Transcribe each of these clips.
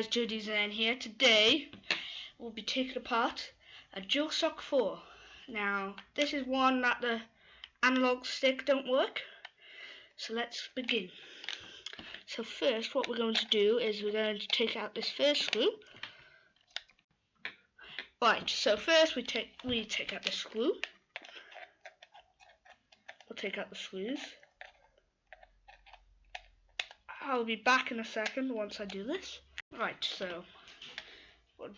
guys, Judy's in here. Today we'll be taking apart a DualShock 4. Now this is one that the analog stick don't work, so let's begin. So first what we're going to do is we're going to take out this first screw. Right, so first we take out the screw. We'll take out the screws. I'll be back in a second once I do this. Right, so we'll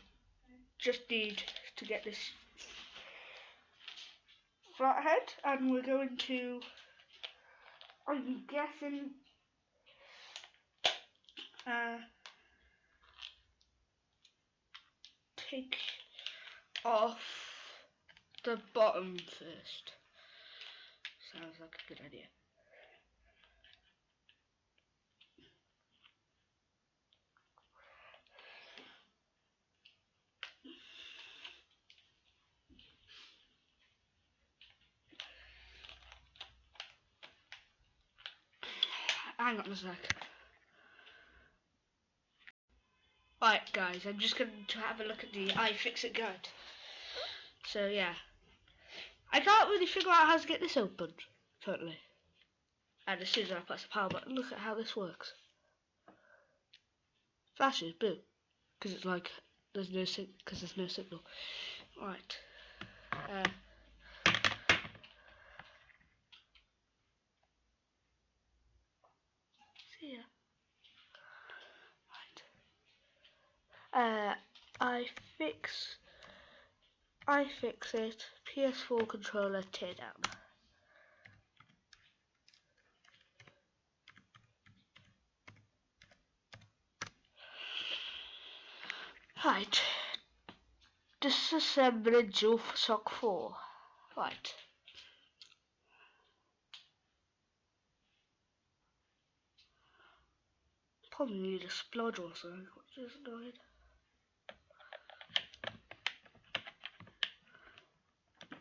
just need to get this flathead, and we're going to, I'm guessing, take off the bottom first. Sounds like a good idea. Hang on a sec. Right guys, I'm just going to have a look at the iFixit guide. So yeah, I can't really figure out how to get this opened totally. And as soon as I press the power button, look at how this works. Flashes blue because it's like there's no signal. Right. See ya. Right. iFixit PS4 Controller teardown. Right. Disassembling DualShock 4. Right. Probably need a splodge or something, which is annoying.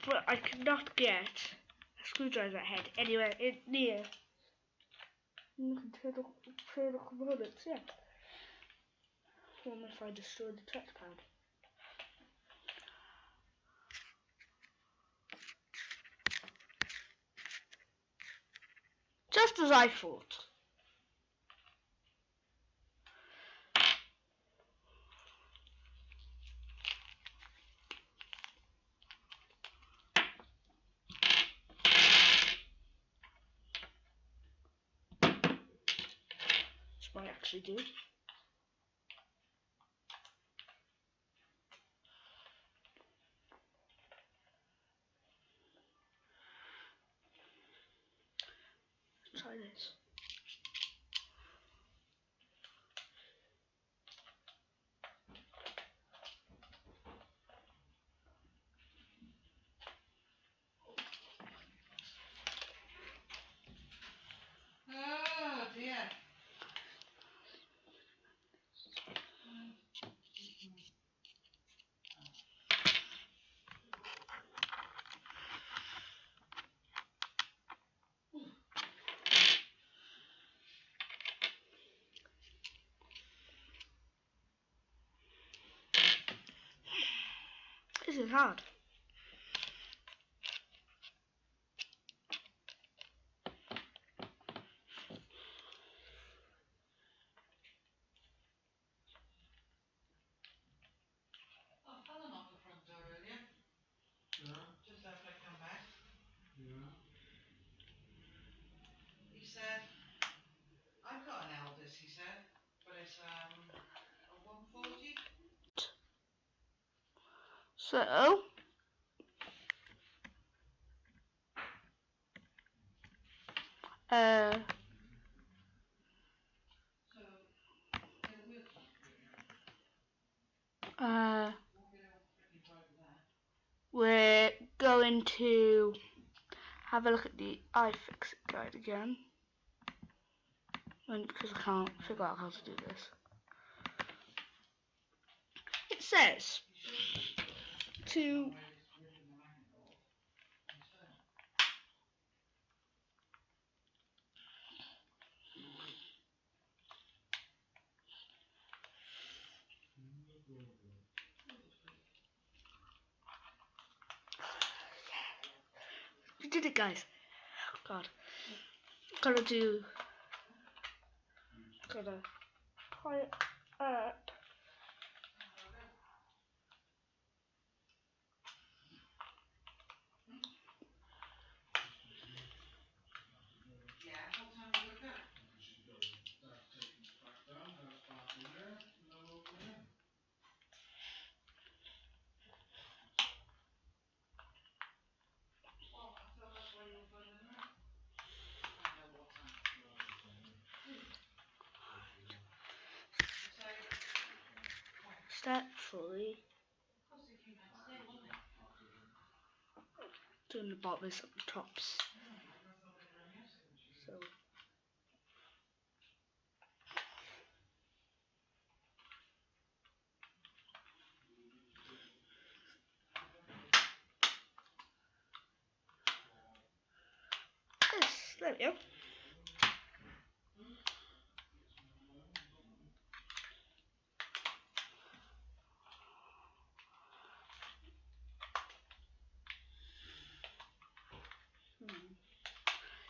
But I cannot get a screwdriver head anywhere near. You can turn the components, yeah. What if I destroy the trackpad? Just as I thought. This might actually do. Let's try this. Oh dear. This is hard. Oh, fella knocked the front door earlier. Yeah. Just after I come back. Yeah. He said, I've got an Eldest, he said, but it's a 140. So we're going to have a look at the iFixit guide again, because I can't figure out how to do this. It says to did it, guys. God. Gotta quiet up. Yeah, what time do you wake up? Dad's taking us back down, Dad's parking there, and then we'll go in. Well, I thought that's why you were phoning her. Find out what time. No, she told me. Say, Start fully. of course they came back today, wouldn't they? Doing the bottoms at the tops. No, because I thought they were in yesterday when she So. Yes, there we go.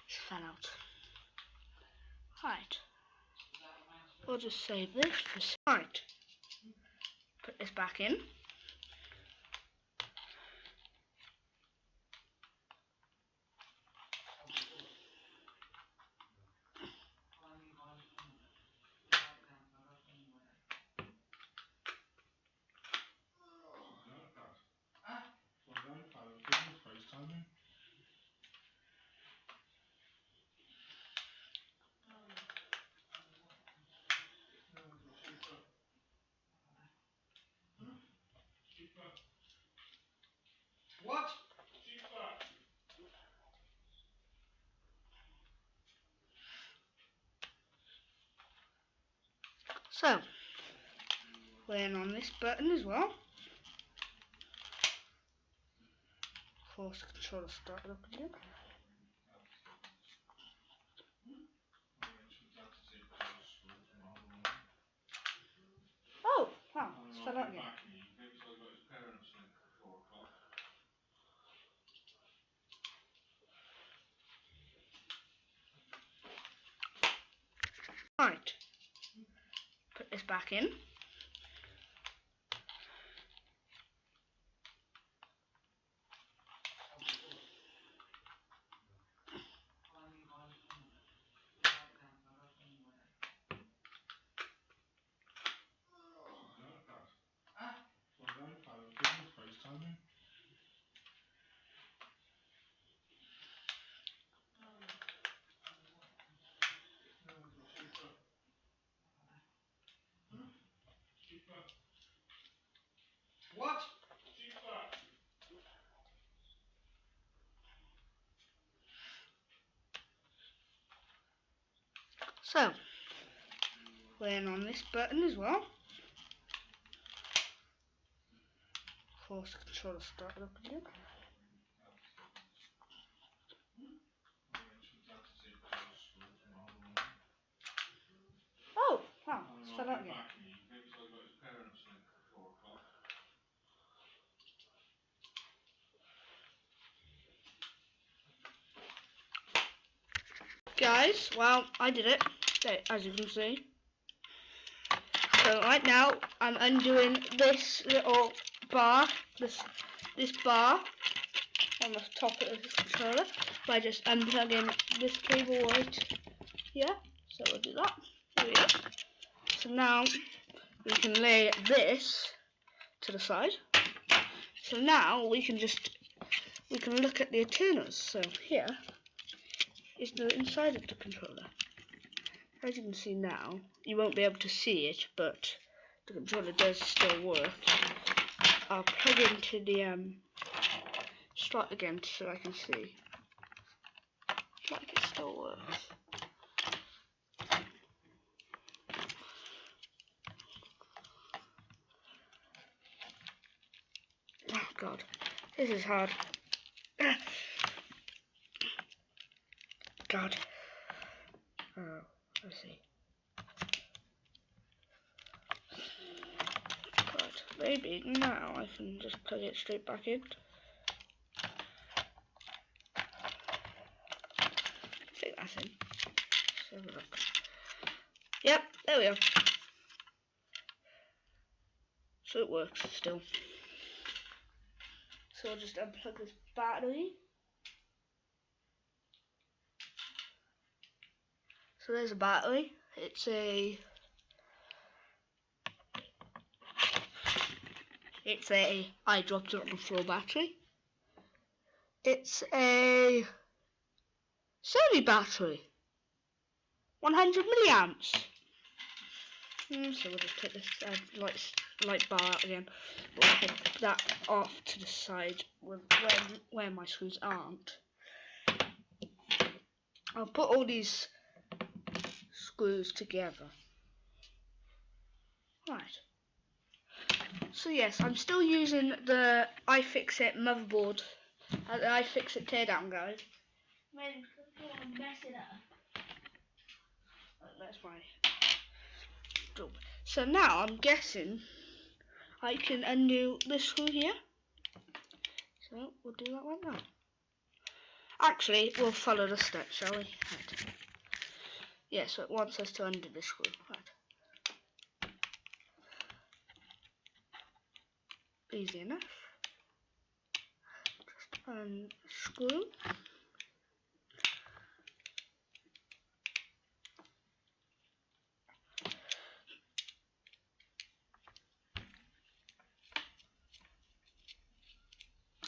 It's fell out. Right. We'll just save this for right. Put this back in. FaceTiming. What? So, we're on this button as well. Force the controller started up again. Oh, wow, it's fell out again. Right. Put this back in. FaceTiming. What? So, we're on this button as well. Force the controller started up again. Oh, wow, it's fell out again. Guys, well, I did it, as you can see. So right now, I'm undoing this little bar, this bar on the top of the controller by just unplugging this cable right here. So we'll do that. There we go. So now we can lay this to the side. So now we can look at the antennas. So here is the inside of the controller. As you can see now, you won't be able to see it, but the controller does still work. I'll plug into the slot again so I can see. Like it still works. Oh god, this is hard. God. Oh, let's see. God, maybe now I can just plug it straight back in. have a look. Yep, there we are. So it works still. So I'll just unplug this battery. So there's a battery. I dropped it on the floor battery. It's a Sony battery. 100 milliamps. So we'll just take this light bar out again. But we'll put that off to the side where my screws aren't. I'll put all these screws together. Right. So yes, I'm still using the iFixit motherboard, the iFixit teardown guide. Man, don't mess it up. That's my job. So now I'm guessing I can undo this screw here. So we'll do that right now. Actually, we'll follow the steps, shall we? Right. Yeah, so it wants us to undo this screw. Right. Easy enough. Just unscrew.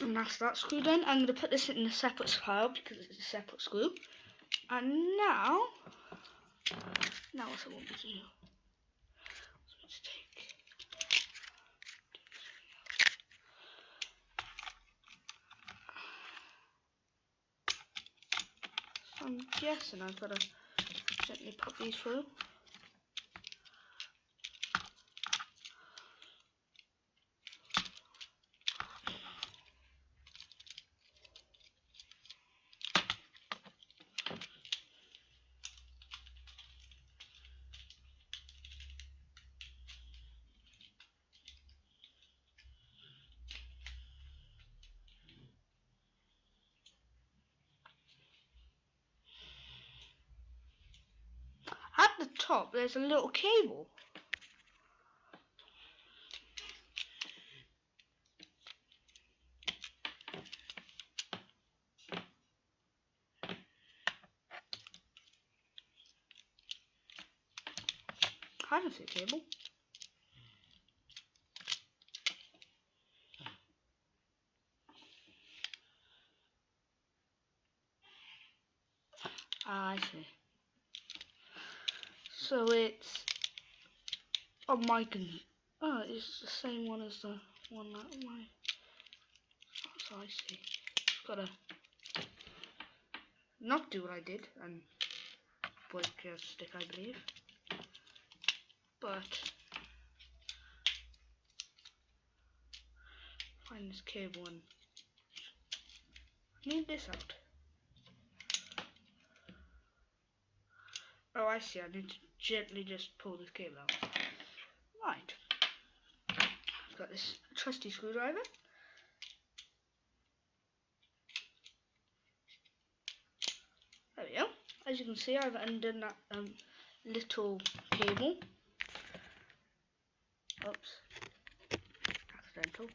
And that's that screw done. I'm going to put this in a separate file because it's a separate screw. And now what I want to do. Let's take. So I'm guessing I've got to gently pop these through. At the top, there's a little cable. I don't see a cable. Ah, I see. So it's on my oh, it's the same one as the one that my. So I see. Gotta not do what I did and break a stick, I believe. But find this cable and need this out. Oh, I see. I need to gently just pull this cable out. Right. I've got this trusty screwdriver. There we go. As you can see, I've undone that little cable. Oops. Accidental.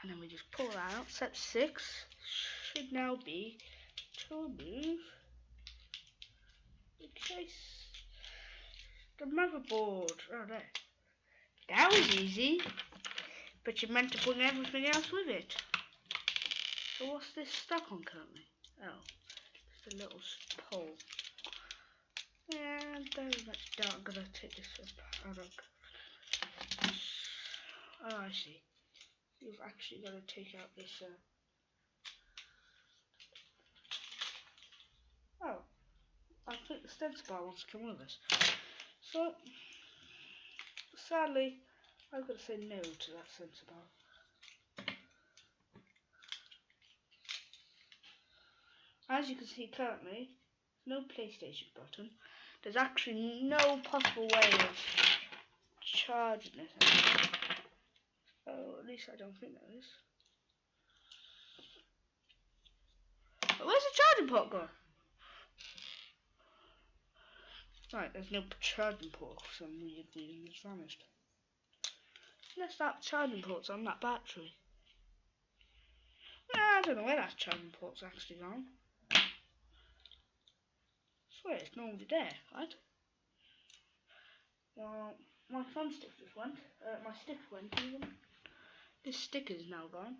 And then we just pull that out. Step 6 should now be to remove the case. The motherboard. Oh, there. That was easy. But you meant to bring everything else with it. So what's this stuck on currently? Oh, just a little pole. And very much doubt I'm gonna take this apart. Oh, I see. You've actually got to take out this. Oh, I think the stencil bar wants to come with us. So, sadly, I've got to say no to that stencil bar. As you can see currently, no PlayStation button. There's actually no possible way of charging this. Oh, at least I don't think there is. But where's the charging port gone? Right, there's no charging port for some weird reason. It's vanished. Unless that charging port's on that battery. I don't know where that charging port's actually gone. I swear it's normally there, right? Well, my fun stick just went. My stick went even. This stick is now gone.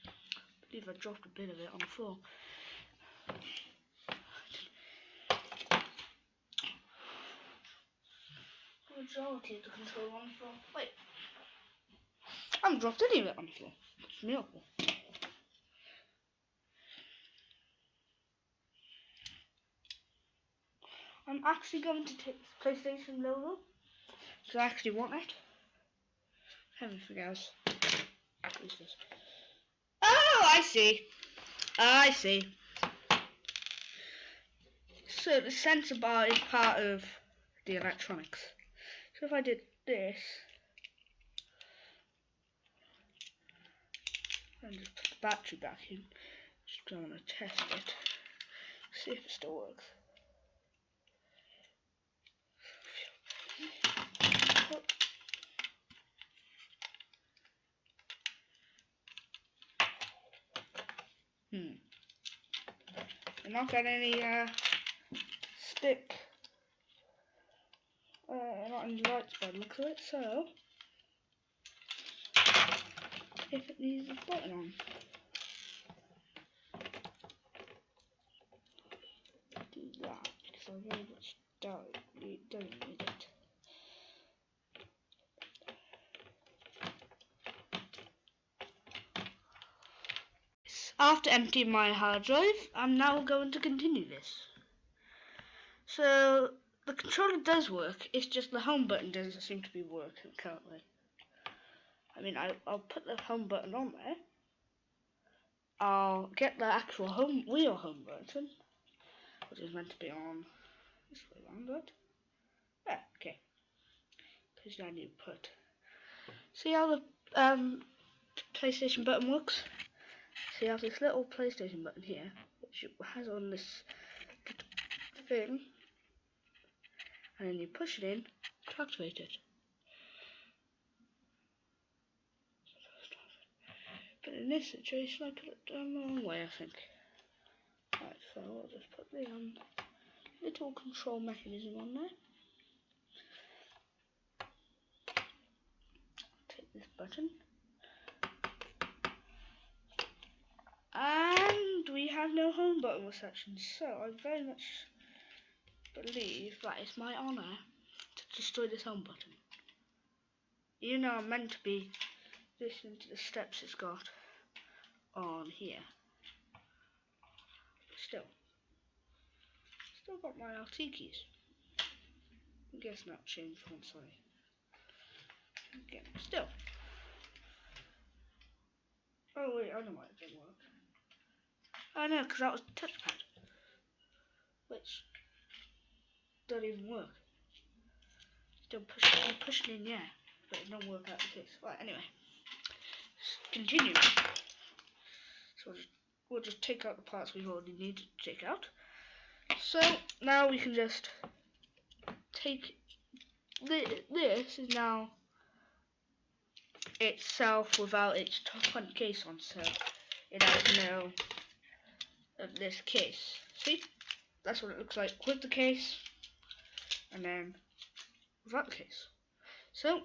I believe I dropped a bit of it on the floor. Majority of the controller on the floor. Wait. I haven't dropped any of it on the floor. It's a miracle. I'm actually going to take this PlayStation logo because I actually want it. Everything else. What is this? Oh, I see. I see. So the sensor bar is part of the electronics. So if I did this and just put the battery back in, just don't want to test it, see if it still works. I'm not got any stick, not any lights by the looks of it, so if it needs a button on. Do that, because I very much don't need it. After emptying my hard drive, I'm now going to continue this. So, the controller does work, it's just the home button doesn't seem to be working currently. I mean, I'll put the home button on there. I'll get the actual real home button, which is meant to be on this way around, right? Yeah, okay. Because then you put. See how the PlayStation button works? So you have this little PlayStation button here, which has on this thing, and then you push it in to activate it. But in this situation, I put it down the wrong way, I think. Right, so I'll just put the little control mechanism on there. Take this button. And we have no home button reception, so I very much believe that it's my honour to destroy this home button. Even though I'm meant to be listening to the steps it's got on here. Still got my RT keys. I guess not changed one, sorry. Again, still. Oh wait, I know why it didn't work. I know, because that was the touchpad. Which don't even work. Still push it in, yeah. But it don't work out the case. Right, anyway. Let's continue. So we'll just take out the parts we've already needed to take out. So now we can just take this is now itself without its top front case on, so it has no of this case. See? That's what it looks like with the case and then without the case. So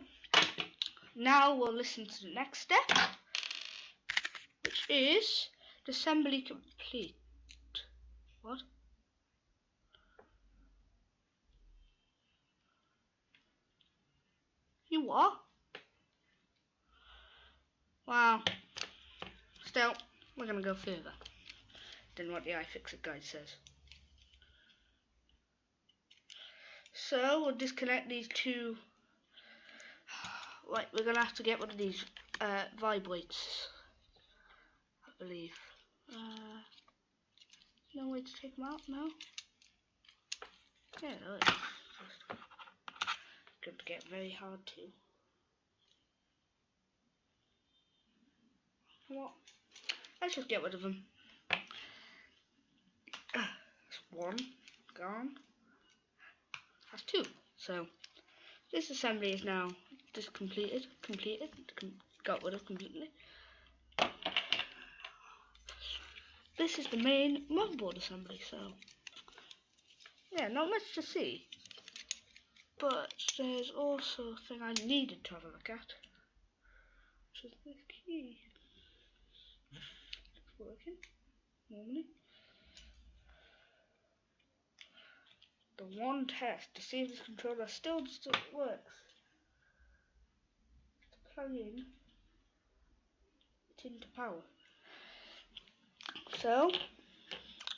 now we'll listen to the next step, which is assembly complete. What? You what? Wow. Still, we're gonna go further than what the iFixit guide says. So we'll disconnect these two. Right, we're gonna have to get one of these vibrates, I believe. No way to take them out now. Yeah, no, it's just going to get very hard to. What? Let's just get rid of them. one gone. That's two. So this assembly is now just completed, got rid of completely. This is the main motherboard assembly, so yeah, not much to see. But there's also a thing I needed to have a look at, which is this key. It's working normally. The one test to see if this controller still works. To plug in it into power. So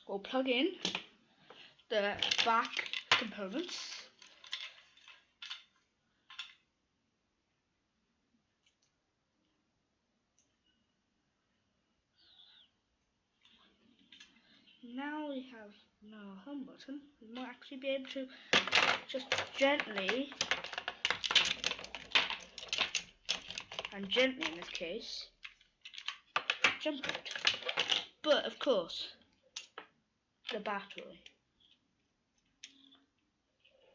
we'll plug in the back components. Now we have no home button. We might actually be able to just gently, and gently in this case, jump it. But of course, the battery.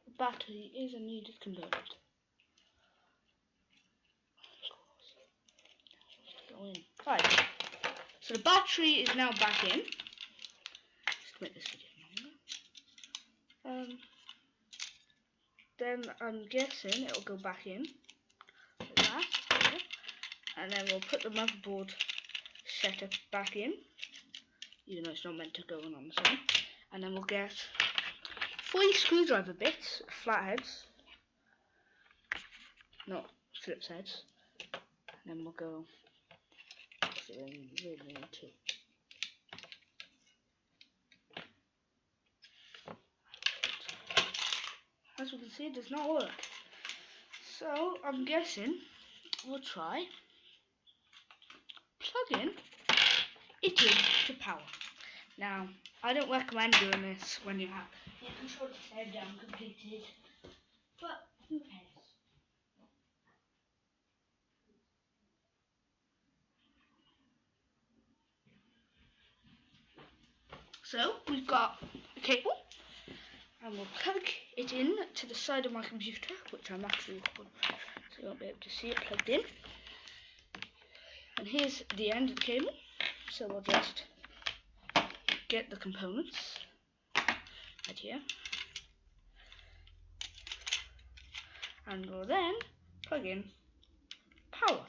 The battery is a needed component. Go in. Right. So the battery is now back in. Just to make this video longer. Then I'm guessing it'll go back in like that, and then we'll put the motherboard setup back in, even though it's not meant to go in on its own. And then we'll get 3 screwdriver bits, flatheads, not Phillips heads, and then we'll go. So then we really need to. As we can see, it does not work. So I'm guessing we'll try plugging it into power. Now, I don't recommend doing this when you have your controller tear down completed, but who cares? So we've got a cable, and we'll plug it in to the side of my computer, which I'm actually, so you won't be able to see it plugged in. And here's the end of the cable, so we'll just get the components right here, and we'll then plug in power.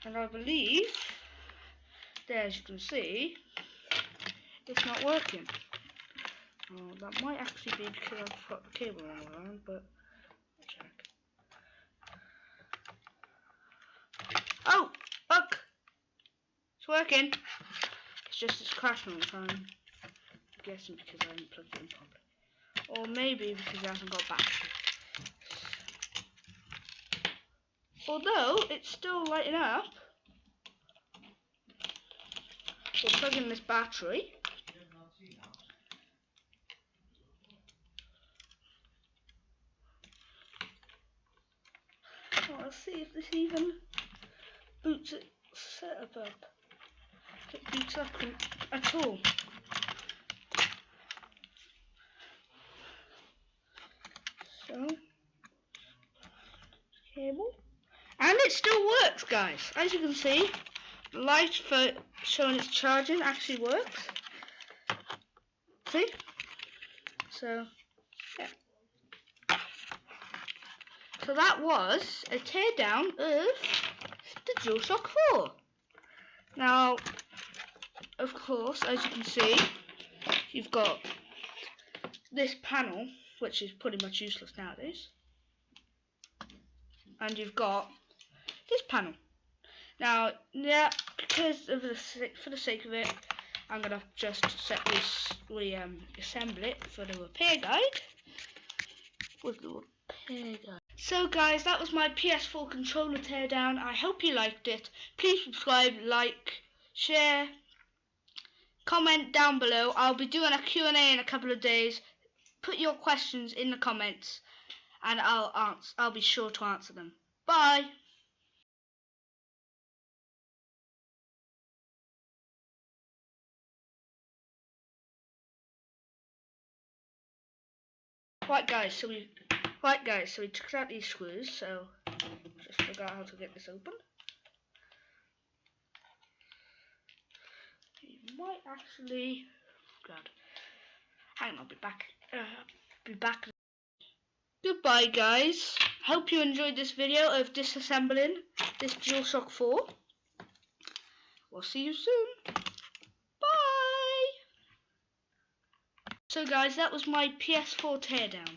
And I believe, there as you can see, it's not working. Oh, that might actually be because I've got the cable all around, but I'll check. Oh, look! It's working. It's just it's crashing all the time. I'm guessing because I haven't plugged it in properly. Or maybe because it hasn't got battery. Although it's still lighting up. We'll plug in this battery. Oh, let's see if this even boots it setup up. If it boots up at all. So, cable. And it still works, guys. As you can see, the light for showing it's charging actually works. See? So, yeah. So that was a teardown of the DualShock 4. Now, of course, as you can see, you've got this panel, which is pretty much useless nowadays. And you've got this panel. Now, yeah, because of for the sake of it, I'm gonna just assemble it for the repair guide. With the repair guide. So, guys, that was my PS4 Controller teardown. I hope you liked it. Please subscribe, like, share, comment down below. I'll be doing a Q&A in a couple of days. Put your questions in the comments, and I'll be sure to answer them. Bye. Right guys, so we took out these screws, so just figure out how to get this open. You might actually hang on, I'll be back. Goodbye guys. Hope you enjoyed this video of disassembling this DualShock 4. We'll see you soon. Bye! So guys, that was my PS4 teardown.